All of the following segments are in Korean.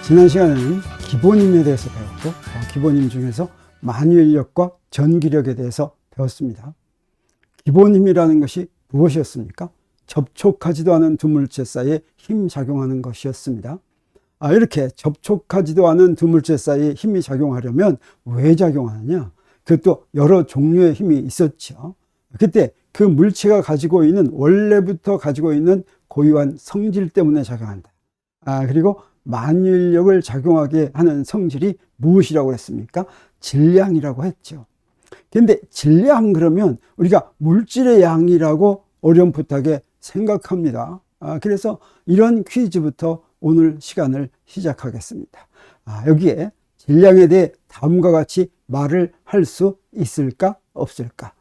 지난 시간에는 기본힘에 대해서 배웠고 기본힘 중에서 만유인력과 전기력에 대해서 배웠습니다. 기본힘이라는 것이 무엇이었습니까? 접촉하지도 않은 두 물체 사이에 힘 작용하는 것이었습니다. 이렇게 접촉하지도 않은 두 물체 사이에 힘이 작용하려면 왜 작용하느냐? 그것도 여러 종류의 힘이 있었죠. 그때 그 물체가 가지고 있는, 원래부터 가지고 있는 고유한 성질 때문에 작용한다. 그리고 만유인력을 작용하게 하는 성질이 무엇이라고 했습니까? 질량이라고 했죠. 근데 질량 그러면 우리가 물질의 양이라고 어렴풋하게 생각합니다. 그래서 이런 퀴즈부터 오늘 시간을 시작하겠습니다. 여기에 질량에 대해 다음과 같이 말을 할 수 있을까 없을까?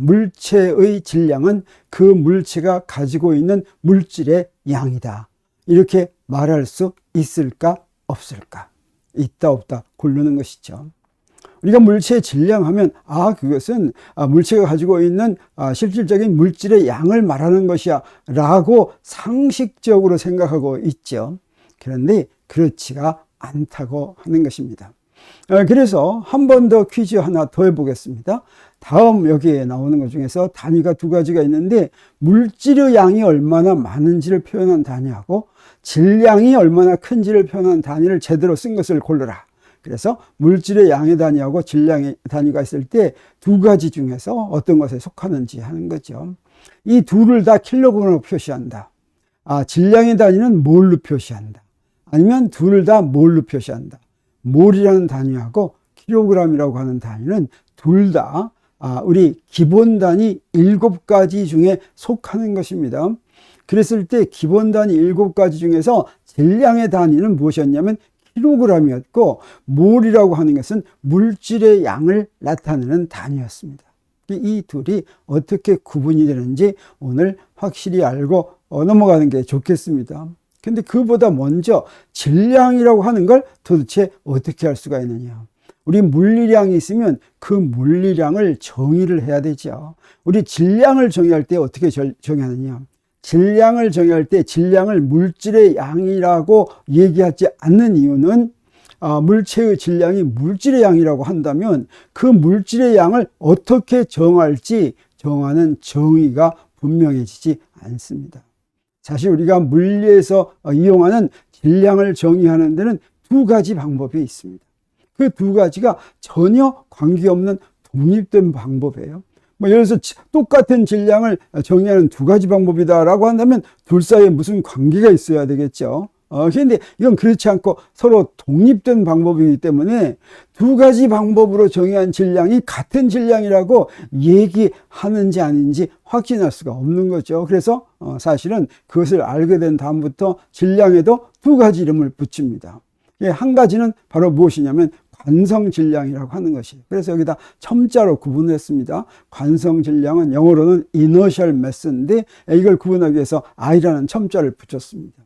물체의 질량은 그 물체가 가지고 있는 물질의 양이다. 이렇게 말할 수 있을까 없을까? 있다 없다 고르는 것이죠. 우리가 물체의 질량하면 그것은 물체가 가지고 있는 실질적인 물질의 양을 말하는 것이야 라고 상식적으로 생각하고 있죠. 그런데 그렇지가 않다고 하는 것입니다. 그래서 한 번 더 퀴즈 하나 더 해보겠습니다. 다음 여기에 나오는 것 중에서 단위가 두 가지가 있는데, 물질의 양이 얼마나 많은지를 표현한 단위하고 질량이 얼마나 큰지를 표현한 단위를 제대로 쓴 것을 고르라. 그래서 물질의 양의 단위하고 질량의 단위가 있을 때 두 가지 중에서 어떤 것에 속하는지 하는 거죠. 이 둘을 다 킬로그램으로 표시한다. 질량의 단위는 몰로 표시한다. 아니면 둘을 다 몰로 표시한다. 몰이라는 단위하고 킬로그램이라고 하는 단위는 둘 다 우리 기본 단위 7가지 중에 속하는 것입니다. 그랬을 때 기본 단위 7가지 중에서 질량의 단위는 무엇이었냐면 킬로그램이었고, 몰이라고 하는 것은 물질의 양을 나타내는 단위였습니다. 이 둘이 어떻게 구분이 되는지 오늘 확실히 알고 넘어가는 게 좋겠습니다. 근데 그보다 먼저 질량이라고 하는 걸 도대체 어떻게 할 수가 있느냐? 우리 물리량이 있으면 그 물리량을 정의를 해야 되죠. 우리 질량을 정의할 때 어떻게 정의하느냐? 질량을 정의할 때 질량을 물질의 양이라고 얘기하지 않는 이유는, 물체의 질량이 물질의 양이라고 한다면 그 물질의 양을 어떻게 정할지 정하는 정의가 분명해지지 않습니다. 사실 우리가 물리에서 이용하는 질량을 정의하는 데는 두 가지 방법이 있습니다. 그 두 가지가 전혀 관계없는 독립된 방법이에요. 예를 들어서 똑같은 질량을 정의하는 두 가지 방법이다라고 한다면 둘 사이에 무슨 관계가 있어야 되겠죠. 그런데 이건 그렇지 않고 서로 독립된 방법이기 때문에 두 가지 방법으로 정의한 질량이 같은 질량이라고 얘기하는지 아닌지 확신할 수가 없는 거죠. 그래서 사실은 그것을 알게 된 다음부터 질량에도 두 가지 이름을 붙입니다. 한 가지는 바로 무엇이냐면 관성질량이라고 하는 것이에요. 그래서 여기다 첨자로 구분을 했습니다. 관성질량은 영어로는 inertial mass인데, 이걸 구분하기 위해서 I라는 첨자를 붙였습니다.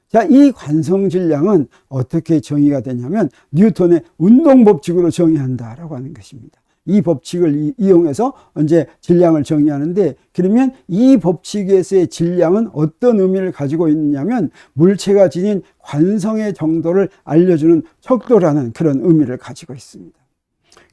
자, 이 관성질량은 어떻게 정의가 되냐면 뉴턴의 운동법칙으로 정의한다라고 하는 것입니다. 이 법칙을 이용해서 이제 질량을 정의하는데, 그러면 이 법칙에서의 질량은 어떤 의미를 가지고 있느냐면 물체가 지닌 관성의 정도를 알려주는 척도라는 그런 의미를 가지고 있습니다.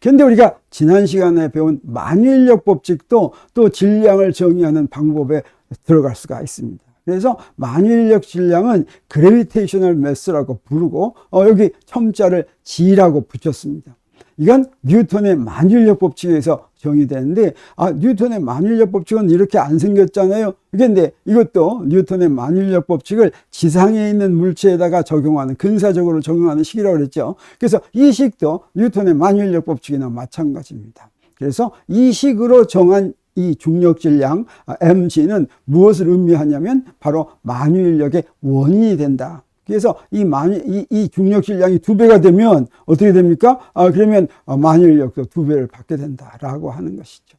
그런데 우리가 지난 시간에 배운 만유인력 법칙도 또 질량을 정의하는 방법에 들어갈 수가 있습니다. 그래서 만유인력 질량은 그래비테이셔널 매스라고 부르고 여기 첨자를 G라고 붙였습니다. 이건 뉴턴의 만유인력 법칙에서 정의되는데, 뉴턴의 만유인력 법칙은 이렇게 안 생겼잖아요. 그런데 이것도 뉴턴의 만유인력 법칙을 지상에 있는 물체에다가 적용하는, 근사적으로 적용하는 식이라고 그랬죠. 그래서 이 식도 뉴턴의 만유인력 법칙이나 마찬가지입니다. 그래서 이 식으로 정한 이 중력 질량 mg는 무엇을 의미하냐면 바로 만유인력의 원인이 된다. 그래서 이 중력 질량이 2배가 되면 어떻게 됩니까? 그러면 만유인력도 2배를 받게 된다라고 하는 것이죠.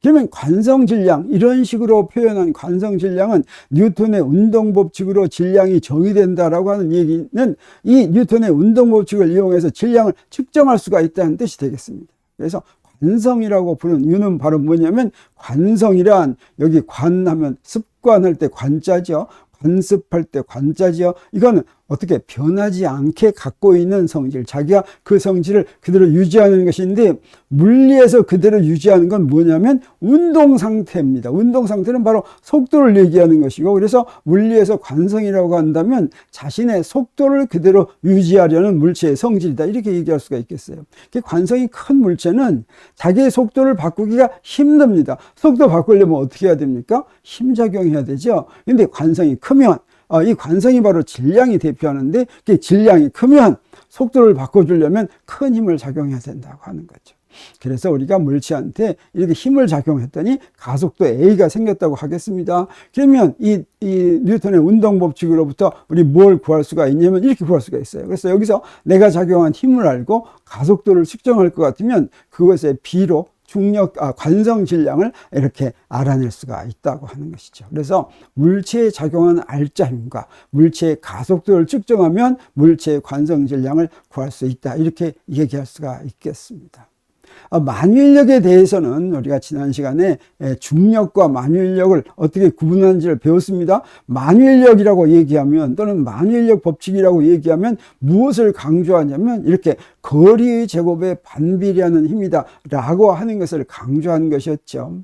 그러면 관성질량, 이런 식으로 표현한 관성질량은 뉴턴의 운동법칙으로 질량이 정의된다라고 하는 얘기는 이 뉴턴의 운동법칙을 이용해서 질량을 측정할 수가 있다는 뜻이 되겠습니다. 그래서 관성이라고 부르는 이유는 바로 뭐냐면, 관성이란, 여기 관하면 습관할 때 관자죠. 관습할 때 관자지요. 이거는 어떻게 변하지 않게 갖고 있는 성질, 자기가 그 성질을 그대로 유지하는 것인데, 물리에서 그대로 유지하는 건 뭐냐면 운동 상태입니다. 운동 상태는 바로 속도를 얘기하는 것이고, 그래서 물리에서 관성이라고 한다면 자신의 속도를 그대로 유지하려는 물체의 성질이다, 이렇게 얘기할 수가 있겠어요. 관성이 큰 물체는 자기의 속도를 바꾸기가 힘듭니다. 속도 바꾸려면 어떻게 해야 됩니까? 힘작용해야 되죠. 근데 관성이 크면, 이 관성이 바로 질량이 대표하는데, 질량이 크면 속도를 바꿔주려면 큰 힘을 작용해야 된다고 하는 거죠. 그래서 우리가 물체한테 이렇게 힘을 작용했더니 가속도 A가 생겼다고 하겠습니다. 그러면 이 뉴턴의 운동 법칙으로부터 우리 뭘 구할 수가 있냐면 이렇게 구할 수가 있어요. 그래서 여기서 내가 작용한 힘을 알고 가속도를 측정할 것 같으면 그것의 B로 관성 질량을 이렇게 알아낼 수가 있다고 하는 것이죠. 그래서 물체에 작용하는 알짜 힘과 물체의 가속도를 측정하면 물체의 관성 질량을 구할 수 있다, 이렇게 얘기할 수가 있겠습니다. 만유인력에 대해서는 우리가 지난 시간에 중력과 만유인력을 어떻게 구분하는지를 배웠습니다. 만유인력이라고 얘기하면, 또는 만유인력 법칙이라고 얘기하면 무엇을 강조하냐면 이렇게 거리의 제곱에 반비례하는 힘이다 라고 하는 것을 강조하는 것이었죠.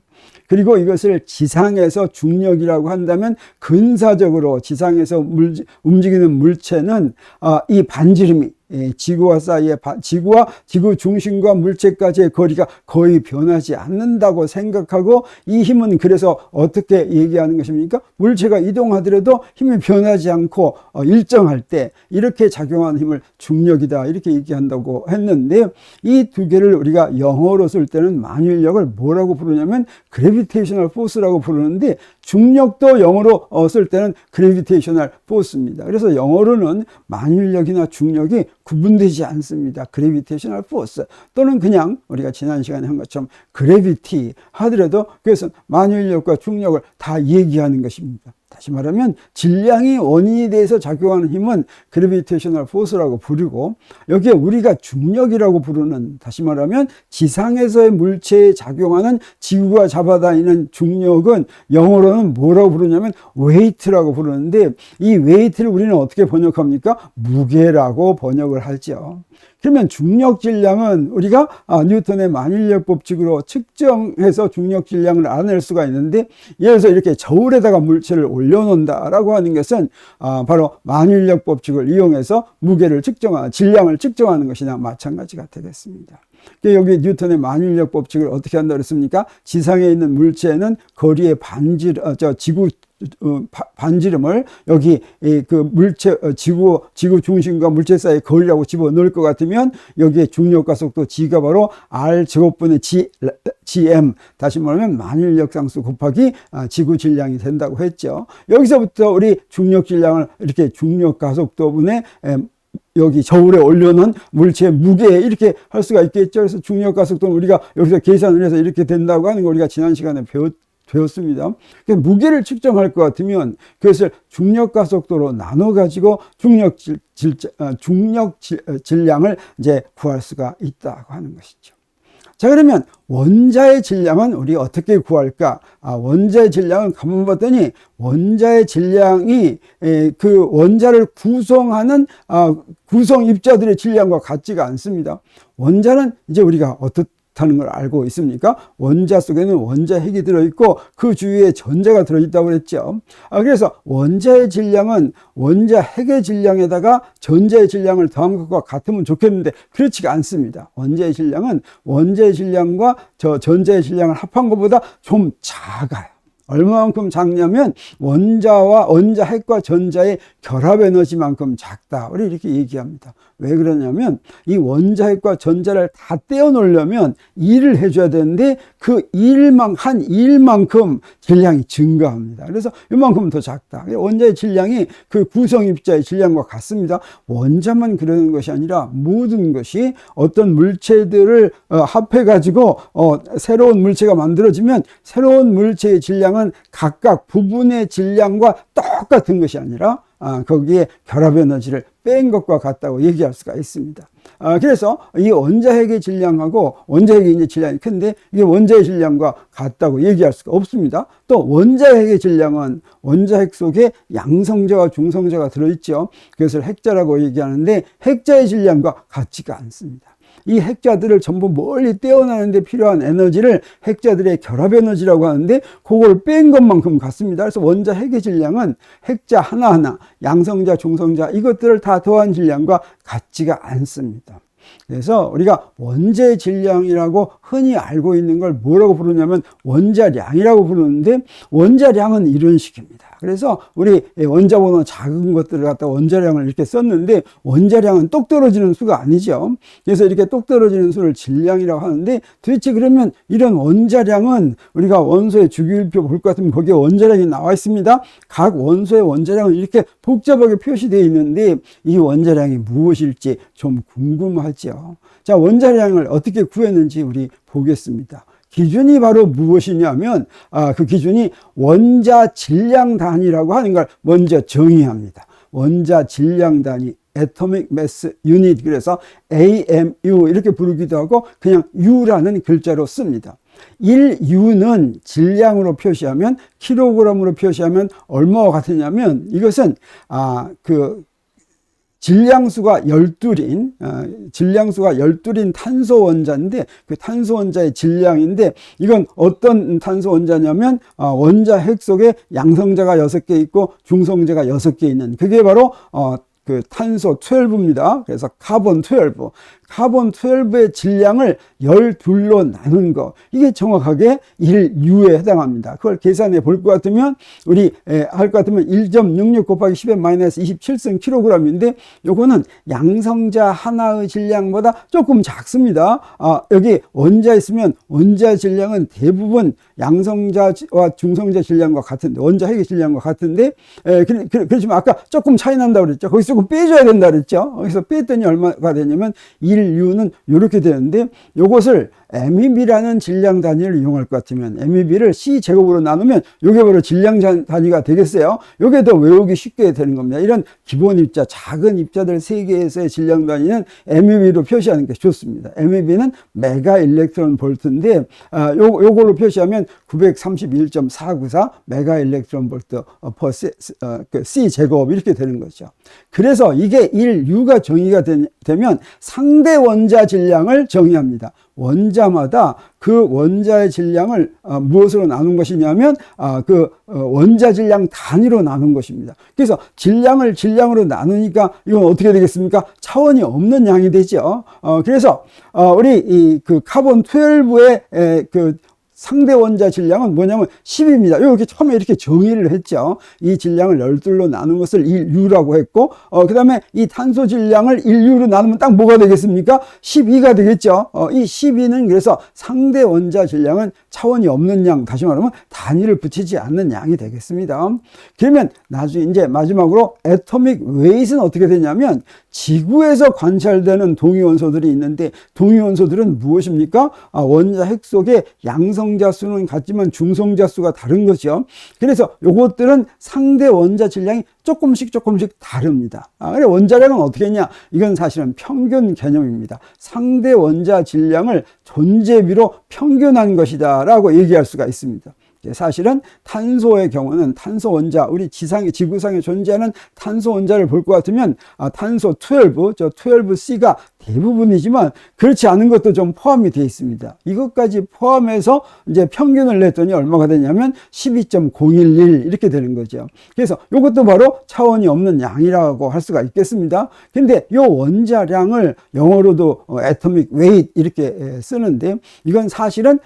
그리고 이것을 지상에서 중력이라고 한다면, 근사적으로 지상에서 움직이는 물체는 이 반지름이 지구와 사이의 지구와 지구 중심과 물체까지의 거리가 거의 변하지 않는다고 생각하고, 이 힘은 그래서 어떻게 얘기하는 것입니까? 물체가 이동하더라도 힘이 변하지 않고 일정할 때 이렇게 작용하는 힘을 중력이다, 이렇게 얘기한다고 했는데, 이 두 개를 우리가 영어로 쓸 때는 만유인력을 뭐라고 부르냐면 그래비테이셔널 포스라고 부르는데, 중력도 영어로 쓸 때는 그래비테이셔널 포스입니다. 그래서 영어로는 만유인력이나 중력이 구분되지 않습니다. 그래비테이셔널 포스, 또는 그냥 우리가 지난 시간에 한 것처럼 그래비티 하더라도 그것은 만유인력과 중력을 다 얘기하는 것입니다. 다시 말하면 질량이 원인이 돼서 작용하는 힘은 그래비테이셔널 포스라고 부르고, 여기에 우리가 중력이라고 부르는, 다시 말하면 지상에서의 물체에 작용하는 지구가 잡아다니는 중력은 영어로는 뭐라고 부르냐면 웨이트라고 부르는데, 이 웨이트를 우리는 어떻게 번역합니까? 무게라고 번역을 하죠. 그러면 중력 질량은 우리가 뉴턴의 만유인력 법칙으로 측정해서 중력 질량을 알아낼 수가 있는데, 예를 들어서 이렇게 저울에다가 물체를 올려놓는다라고 하는 것은 바로 만유인력 법칙을 이용해서 무게를 질량을 측정하는 것이나 마찬가지가 되겠습니다. 여기 뉴턴의 만유인력 법칙을 어떻게 한다고 그랬습니까? 지상에 있는 물체는 거리의 반지름을 여기 그 물체 지구 중심과 물체 사이의 거리라고 집어넣을 것 같으면, 여기에 중력 가속도 G가 바로 R 제곱분의 GM, 다시 말하면 만유인력 상수 곱하기 지구 질량이 된다고 했죠. 여기서부터 우리 중력 질량을 이렇게 중력 가속도분의 여기 저울에 올려놓은 물체의 무게, 이렇게 할 수가 있겠죠. 그래서 중력 가속도는 우리가 여기서 계산을 해서 이렇게 된다고 하는 거 우리가 지난 시간에 배웠습니다. 무게를 측정할 것 같으면 그것을 중력 가속도로 나눠 가지고 중력 질량을 이제 구할 수가 있다고 하는 것이죠. 자, 그러면 원자의 질량은 우리 어떻게 구할까? 원자의 질량은 가만 봤더니 원자의 질량이 그 원자를 구성하는 구성 입자들의 질량과 같지가 않습니다. 원자는 이제 우리가 어떻다는 걸 알고 있습니까? 원자 속에는 원자핵이 들어있고 그 주위에 전자가 들어있다고 그랬죠. 그래서 원자의 질량은 원자핵의 질량에다가 전자의 질량을 더한 것과 같으면 좋겠는데 그렇지가 않습니다. 원자의 질량은 원자의 질량과 전자의 질량을 합한 것보다 좀 작아요. 얼마만큼 작냐면 원자핵과 전자의 결합 에너지만큼 작다, 우리 이렇게 얘기합니다. 왜 그러냐면 이 원자핵과 전자를 다 떼어 놓으려면 일을 해줘야 되는데 그 한 일만큼 질량이 증가합니다. 그래서 이만큼은 더 작다. 원자의 질량이 그 구성 입자의 질량과 같습니다. 원자만 그러는 것이 아니라 모든 것이 어떤 물체들을 합해 가지고 새로운 물체가 만들어지면 새로운 물체의 질량은 각각 부분의 질량과 똑같은 것이 아니라 거기에 결합 에너지를 뺀 것과 같다고 얘기할 수가 있습니다. 그래서 이 원자핵의 질량하고 원자핵의 이제 질량이 큰데 이게 원자의 질량과 같다고 얘기할 수가 없습니다. 또 원자핵의 질량은 원자핵 속에 양성자와 중성자가 들어있죠. 그것을 핵자라고 얘기하는데 핵자의 질량과 같지가 않습니다. 이 핵자들을 전부 멀리 떼어내는 데 필요한 에너지를 핵자들의 결합 에너지라고 하는데 그걸 뺀 것만큼 같습니다. 그래서 원자 핵의 질량은 핵자 하나하나, 양성자, 중성자 이것들을 다 더한 질량과 같지가 않습니다. 그래서 우리가 원자의 질량이라고 흔히 알고 있는 걸 뭐라고 부르냐면 원자량이라고 부르는데 원자량은 이런 식입니다. 그래서 우리 원자번호 작은 것들을 갖다 원자량을 이렇게 썼는데 원자량은 똑 떨어지는 수가 아니죠. 그래서 이렇게 똑 떨어지는 수를 질량이라고 하는데 도대체 그러면 이런 원자량은 우리가 원소의 주기율표 볼 것 같으면 거기에 원자량이 나와 있습니다. 각 원소의 원자량은 이렇게 복잡하게 표시되어 있는데 이 원자량이 무엇일지 좀 궁금하죠. 자, 원자량을 어떻게 구했는지 우리 보겠습니다. 기준이 바로 무엇이냐면 그 기준이 원자 질량 단위라고 하는 걸 먼저 정의합니다. 원자 질량 단위 Atomic Mass Unit, 그래서 AMU 이렇게 부르기도 하고 그냥 U라는 글자로 씁니다. 1U는 질량으로 표시하면 킬로그램으로 표시하면 얼마와 같으냐면 이것은 질량수가 12인 탄소 원자인데 그 탄소 원자의 질량인데 이건 어떤 탄소 원자냐면 원자 핵 속에 양성자가 6개 있고 중성자가 6개 있는 그게 바로 그 탄소 12입니다. 그래서 카본 12. 카본 12의 질량을 12로 나눈 거. 이게 정확하게 1U에 해당합니다. 그걸 계산해 볼 것 같으면, 할 것 같으면 1.66 곱하기 10의 마이너스 27승 킬로그램인데, 요거는 양성자 하나의 질량보다 조금 작습니다. 여기 원자 있으면 원자 질량은 대부분 양성자와 중성자 질량과 같은데, 원자 핵의 질량과 같은데, 그렇지만 아까 조금 차이 난다고 그랬죠. 거기서 조금 빼줘야 된다 그랬죠. 거기서 뺐더니 얼마가 되냐면, 1U는 이렇게 되는데 요것을 MEB라는 질량 단위를 이용할 것 같으면 MEB를 C제곱으로 나누면 요게 바로 질량 단위가 되겠어요. 요게 더 외우기 쉽게 되는 겁니다. 이런 기본 입자, 작은 입자들 3개에서의 질량 단위는 MEB로 표시하는 게 좋습니다. MEB는 메가 일렉트론 볼트인데 요걸로 표시하면 931.494 메가 일렉트론 볼트 퍼 C제곱 이렇게 되는 거죠. 그래서 이게 1U가 정의가 되면 상대 원자 질량을 정의합니다. 원자마다 그 원자의 질량을 무엇으로 나눈 것이냐면 그 원자 질량 단위로 나눈 것입니다. 그래서 질량으로 나누니까 이건 어떻게 되겠습니까? 차원이 없는 양이 되죠. 그래서 우리 그 카본 12의 그 상대 원자 질량은 뭐냐면 10입니다. 이렇게 처음에 이렇게 정의를 했죠. 이 질량을 12로 나눈 것을 1U라고 했고, 그 다음에 이 탄소 질량을 1U로 나누면 딱 뭐가 되겠습니까? 12가 되겠죠. 이 12는 그래서 상대 원자 질량은 차원이 없는 양, 다시 말하면 단위를 붙이지 않는 양이 되겠습니다. 그러면 나중에 이제 마지막으로 애토믹 웨이트는 어떻게 되냐면 지구에서 관찰되는 동위원소들이 있는데 동위원소들은 무엇입니까? 원자 핵 속에 양성자 수는 같지만 중성자 수가 다른 거죠. 그래서 요것들은 상대 원자 질량이 조금씩 다릅니다. 그래 원자량은 어떻게 했냐? 이건 사실은 평균 개념입니다. 상대 원자 질량을 존재비로 평균한 것이다 라고 얘기할 수가 있습니다. 사실은 탄소의 경우는 탄소 원자, 우리 지구상에 존재하는 탄소 원자를 볼 것 같으면 탄소 12, 저 12C가 대부분이지만 그렇지 않은 것도 좀 포함이 되어 있습니다. 이것까지 포함해서 이제 평균을 냈더니 얼마가 되냐면 12.011 이렇게 되는 거죠. 그래서 이것도 바로 차원이 없는 양이라고 할 수가 있겠습니다. 근데 이 원자량을 영어로도 atomic weight 이렇게 쓰는데 이건 사실은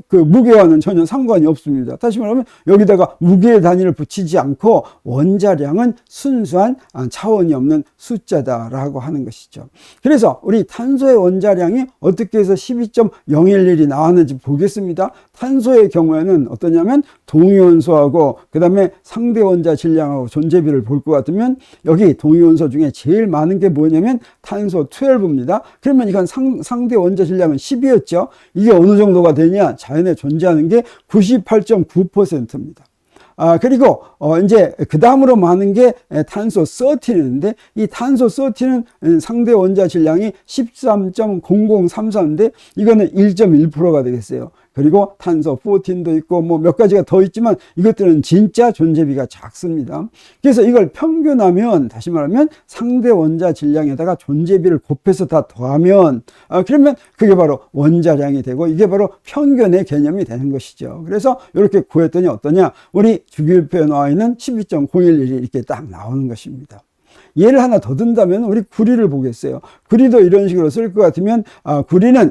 그 무게와는 전혀 상관이 없습니다. 다시 말하면 여기다가 무게의 단위를 붙이지 않고 원자량은 순수한 차원이 없는 숫자다라고 하는 것이죠. 그래서 우리 탄소의 원자량이 어떻게 해서 12.011이 나왔는지 보겠습니다. 탄소의 경우에는 어떠냐면 동위원소하고 그 다음에 상대 원자 질량하고 존재비를 볼 것 같으면 여기 동위원소 중에 제일 많은 게 뭐냐면 탄소 12입니다. 그러면 이건 상대 원자 질량은 10이었죠. 이게 어느 정도가 되냐? 자연에 존재하는 게 98.9%입니다. 그리고 이제 그 다음으로 많은 게 탄소 13인데 이 탄소 13은 상대 원자 질량이 13.0033인데 이거는 1.1%가 되겠어요. 그리고 탄소 14도 있고 뭐 몇 가지가 더 있지만 이것들은 진짜 존재비가 작습니다. 그래서 이걸 평균하면, 다시 말하면 상대 원자 질량에다가 존재비를 곱해서 다 더하면 그러면 그게 바로 원자량이 되고 이게 바로 평균의 개념이 되는 것이죠. 그래서 이렇게 구했더니 어떠냐, 우리 주기율표에 나와 있는 12.011이 이렇게 딱 나오는 것입니다. 예를 하나 더 든다면 우리 구리를 보겠어요. 구리도 이런 식으로 쓸 것 같으면 구리는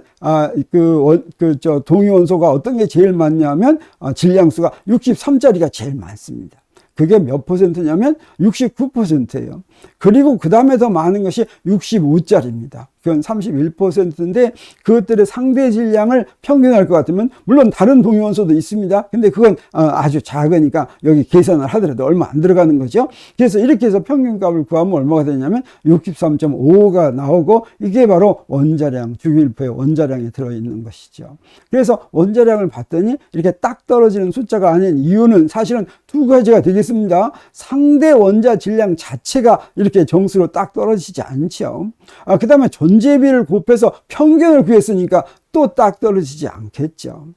동위원소가 어떤 게 제일 많냐면 질량수가 63짜리가 제일 많습니다. 그게 몇 퍼센트냐면 69%예요. 그리고 그 다음에 더 많은 것이 65짜리입니다. 그건 31%인데 그것들의 상대 질량을 평균할 것 같으면 물론 다른 동위원소도 있습니다. 근데 그건 아주 작으니까 여기 계산을 하더라도 얼마 안 들어가는 거죠. 그래서 이렇게 해서 평균값을 구하면 얼마가 되냐면 63.55가 나오고 이게 바로 원자량, 주기율표의 원자량에 들어있는 것이죠. 그래서 원자량을 봤더니 이렇게 딱 떨어지는 숫자가 아닌 이유는 사실은 두 가지가 되겠습니다. 상대 원자 질량 자체가 이렇게 정수로 딱 떨어지지 않죠. 그 다음에 존재비를 곱해서 평균을 구했으니까 또 딱 떨어지지 않겠죠.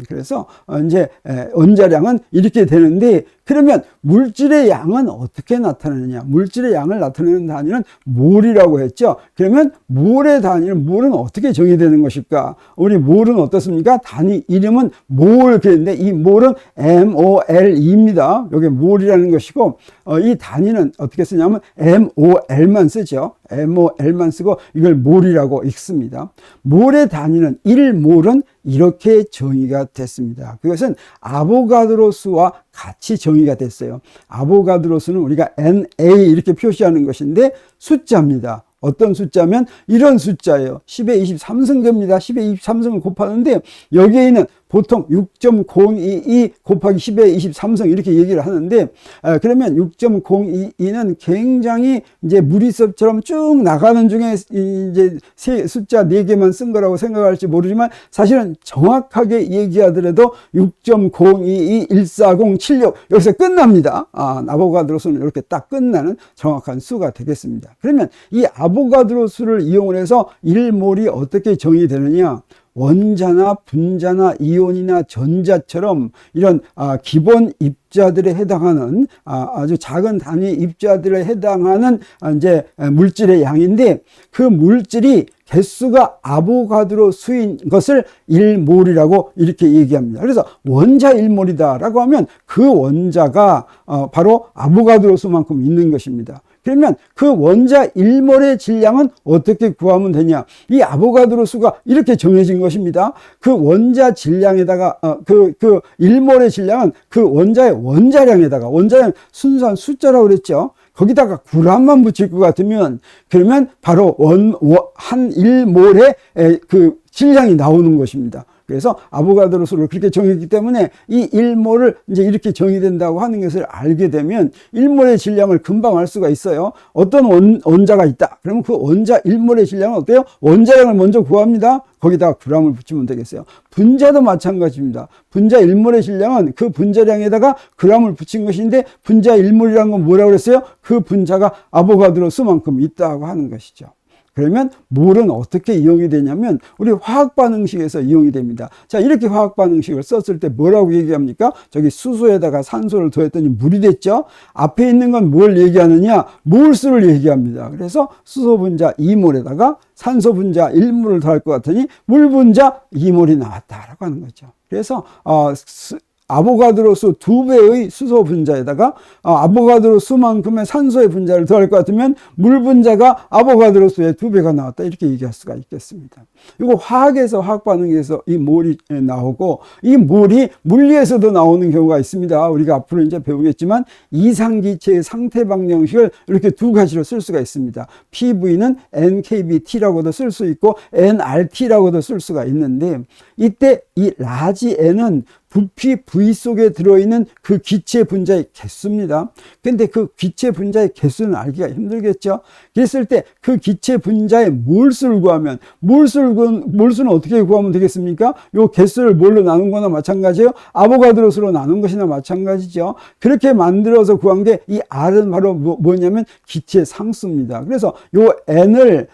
그래서 이제 원자량은 이렇게 되는데, 그러면 물질의 양은 어떻게 나타내느냐? 물질의 양을 나타내는 단위는 몰이라고 했죠. 그러면 몰의 단위는, 몰은 어떻게 정의되는 것일까? 우리 몰은 어떻습니까? 단위 이름은 몰, 그랬는데 이 몰은 MOL입니다. 여기 몰이라는 것이고 이 단위는 어떻게 쓰냐면 MOL만 쓰죠. MOL만 쓰고 이걸 몰이라고 읽습니다. 몰의 단위는 1몰은 이렇게 정의가 됐습니다. 그것은 아보가드로 수와 같이 정의가 됐어요. 아보가드로 수는 우리가 NA 이렇게 표시하는 것인데 숫자입니다. 어떤 숫자면 이런 숫자예요. 10의 23승계입니다. 10의 23승을 곱하는데 여기에 있는 보통 6.022 곱하기 10의 23승 이렇게 얘기를 하는데 그러면 6.022는 굉장히 이제 무리수처럼 쭉 나가는 중에 이제 숫자 4개만 쓴 거라고 생각할지 모르지만 사실은 정확하게 얘기하더라도 6.022 140 76 여기서 끝납니다. 아보가드로수는 이렇게 딱 끝나는 정확한 수가 되겠습니다. 그러면 이 아보가드로 수를 이용을 해서 1몰이 어떻게 정의되느냐? 원자나 분자나 이온이나 전자처럼 이런 기본 입자들에 해당하는 아주 작은 단위 입자들에 해당하는 이제 물질의 양인데 그 물질이 개수가 아보가드로 수인 것을 1몰이라고 이렇게 얘기합니다. 그래서 원자 1몰이다 라고 하면 그 원자가 바로 아보가드로 수만큼 있는 것입니다. 그러면 그 원자 1몰의 질량은 어떻게 구하면 되냐? 이 아보가드로 수가 이렇게 정해진 것입니다. 그 원자 질량에다가 그 1몰의 질량은 그 원자의 원자량에다가, 원자량 순수한 숫자라고 그랬죠. 거기다가 g만 붙일 것 같으면 그러면 바로 한 1몰의 그 질량이 나오는 것입니다. 그래서 아보가드로 수를 그렇게 정했기 때문에 이 1몰을 이제 이렇게 정의된다고 하는 것을 알게 되면 1몰의 질량을 금방 알 수가 있어요. 어떤 원자가 있다. 그러면 그 원자 1몰의 질량은 어때요? 원자량을 먼저 구합니다. 거기다가 g을 붙이면 되겠어요. 분자도 마찬가지입니다. 분자 1몰의 질량은 그 분자량에다가 g을 붙인 것인데 분자 1몰이라는 건 뭐라고 그랬어요? 그 분자가 아보가드로 수만큼 있다고 하는 것이죠. 그러면 몰은 어떻게 이용이 되냐면 우리 화학반응식에서 이용이 됩니다. 자, 이렇게 화학반응식을 썼을 때 뭐라고 얘기합니까? 저기 수소에다가 산소를 더했더니 물이 됐죠. 앞에 있는 건 뭘 얘기하느냐? 몰수를 얘기합니다. 그래서 수소 분자 2몰에다가 산소 분자 1몰을 더할 것 같으니 물 분자 2몰이 나왔다라고 하는 거죠. 그래서 아보가드로 수 2배의 수소 분자에다가 아보가드로 수만큼의 산소의 분자를 더할 것 같으면 물 분자가 아보가드로 수의 2배가 나왔다, 이렇게 얘기할 수가 있겠습니다. 이거 화학에서, 화학 반응에서 이 몰이 나오고 이 몰이 물리에서도 나오는 경우가 있습니다. 우리가 앞으로 이제 배우겠지만 이상기체의 상태 방정식을 이렇게 두 가지로 쓸 수가 있습니다. PV는 NKBT라고도 쓸 수 있고 NRT라고도 쓸 수가 있는데 이때 이 라지 N은 부피 V 속에 들어있는 그 기체 분자의 개수입니다. 근데 그 기체 분자의 개수는 알기가 힘들겠죠. 그랬을 때 그 기체 분자의 몰수를 구하면, 몰수는 어떻게 구하면 되겠습니까? 요 개수를 뭘로 나눈 거나 마찬가지예요. 아보가드로수로 나눈 것이나 마찬가지죠. 그렇게 만들어서 구한 게 이 R은 바로 뭐냐면 기체 상수입니다. 그래서 요 N을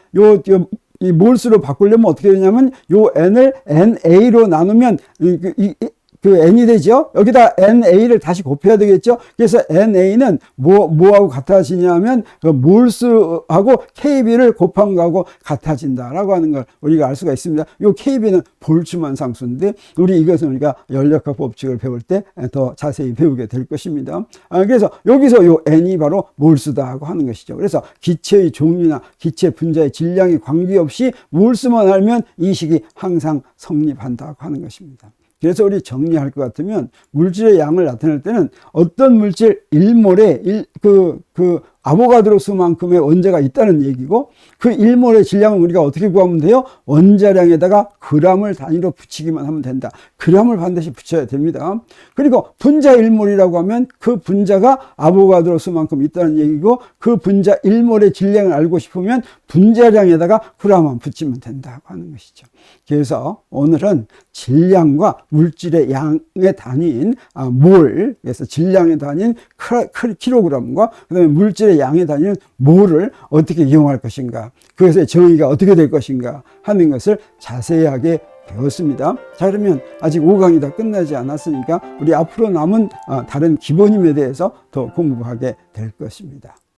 이 몰수로 바꾸려면 어떻게 되냐면 요 N을 NA로 나누면 그 N이 되죠. 여기다 NA를 다시 곱해야 되겠죠. 그래서 NA는 뭐하고 같아지냐면 그 몰수하고 KB를 곱한 거하고 같아진다라고 하는 걸 우리가 알 수가 있습니다. 요 KB는 볼츠만 상수인데 이것은 우리가 연력학 법칙을 배울 때 더 자세히 배우게 될 것입니다. 그래서 여기서 요 N이 바로 몰수다 하고 하는 것이죠. 그래서 기체의 종류나 기체 분자의 질량에 관계없이 몰수만 알면 이 식이 항상 성립한다고 하는 것입니다. 그래서 우리 정리할 것 같으면 물질의 양을 나타낼 때는 어떤 물질 1몰에 아보가드로수만큼의 원자가 있다는 얘기고, 그 1몰의 질량은 우리가 어떻게 구하면 돼요? 원자량에다가 g을 단위로 붙이기만 하면 된다. g을 반드시 붙여야 됩니다. 그리고 분자 1몰이라고 하면 그 분자가 아보가드로수만큼 있다는 얘기고, 그 분자 1몰의 질량을 알고 싶으면 분자량에다가 g만 붙이면 된다고 하는 것이죠. 그래서 오늘은 질량과 물질의 양의 단위인 몰, 그래서 질량의 단위인 킬로그램과 그다음에 물질의 양의 단위는 몰을 어떻게 이용할 것인가, 그것의 정의가 어떻게 될 것인가 하는 것을 자세하게 배웠습니다. 자, 그러면 아직 5강이 다 끝나지 않았으니까 우리 앞으로 남은 다른 기본임에 대해서 더 공부하게 될 것입니다.